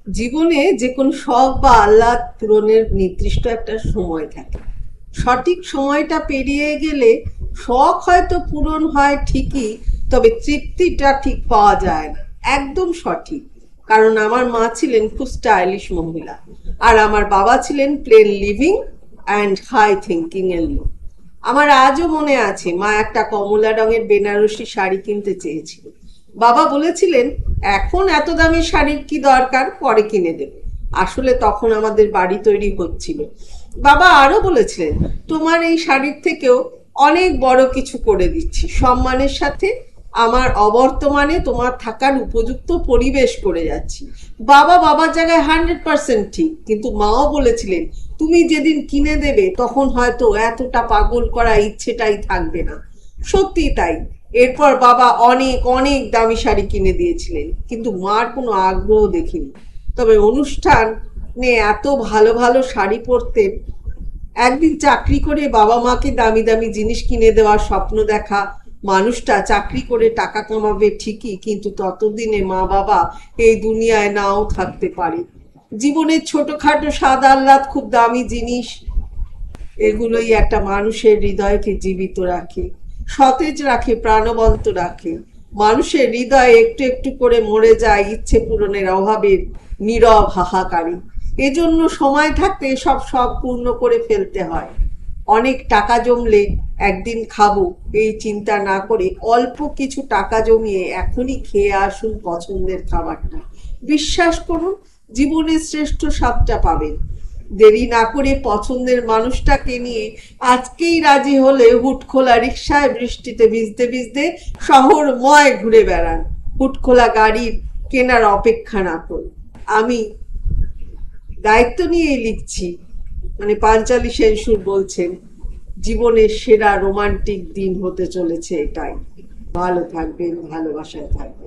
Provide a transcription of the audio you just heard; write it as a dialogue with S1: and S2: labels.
S1: জীবনে যে কোনো শখ বা আহ্লাদ পূরণের নির্দিষ্ট একটা সময় থাকে। সঠিক সময়টা পেরিয়ে গেলে শখ হয়তো পূরণ হয় ঠিকই, তবে তৃপ্তিটা ঠিক পাওয়া যায় না। একদম সঠিক। কারণ আমার মা ছিলেন খুব স্টাইলিশ মহিলা, আর আমার বাবা ছিলেন plain living and high thinking এর লোক। আমার আজও মনে আছে, মা একটা কমলা রঙের বেনারসি শাড়ি কিনতে চেয়েছিল। বাবা বলেছিলেন, এখন এত দামি শাড়ির কি দরকার, পরে কিনে দেবে। আসলে তখন আমাদের বাড়ি তৈরি হচ্ছিল। বাবা আরো বলেছিলেন, তোমার এই শাড়ির থেকেও অনেক বড় কিছু করে দিচ্ছি, সম্মানের সাথে আমার অবর্তমানে তোমার থাকার উপযুক্ত পরিবেশ করে যাচ্ছি। বাবা বাবার জায়গায় 100% ঠিক, কিন্তু মাও বলেছিলেন, তুমি যেদিন কিনে দেবে তখন হয়তো এতটা পাগল করা ইচ্ছেটাই থাকবে না। সত্যি তাই। এরপর বাবা অনেক অনেক দামি শাড়ি কিনে দিয়েছিলেন, কিন্তু মার কোনো আগ্রহ দেখিনি। তবে অনুষ্ঠানে এত ভালো ভালো শাড়ি পরতেন। একদিন চাকরি করে বাবা মাকে দামি দামি জিনিস কিনে দেওয়ার স্বপ্ন দেখা মানুষটা চাকরি করে টাকা কামাবে ঠিকই, কিন্তু ততদিনে মা বাবা এই দুনিয়ায় নাও থাকতে পারে। জীবনের ছোটখাটো স্বাদ আহ্লাদ খুব দামি জিনিস, এগুলোই একটা মানুষের হৃদয়কে জীবিত রাখে, সতেজ রাখে, প্রাণবন্ত রাখে। মানুষের হৃদয়ে একটু একটু করে মরে যায় ইচ্ছে পূরণের অভাবের নীরব হাহাকারে। এজন্য সময় থাকতে সব শখ পূর্ণ করে ফেলতে হয়। অনেক টাকা জমলে একদিন খাবো, এই চিন্তা না করে অল্প কিছু টাকা জমিয়ে এখনই খেয়ে আসুন পছন্দের খাবারটা। বিশ্বাস করুন, জীবনের শ্রেষ্ঠ স্বাদটা পাবেন। দেরি না করে পছন্দের মানুষটাকে নিয়ে আজকেই রাজি হলে হুটখোলা রিকশায় বৃষ্টিতে ভিজতে ভিজতে শহরময় ঘুরে বেড়ান। হুটখোলা গাড়ির কেনার অপেক্ষা না করুন। আমি দায়িত্ব নিয়েই লিখছি, মানে পাঞ্চালী সেনসুর বলছেন, জীবনের সেরা রোমান্টিক দিন হতে চলেছে এটাই। ভালো থাকবেন, ভালোবাসায় থাকবেন।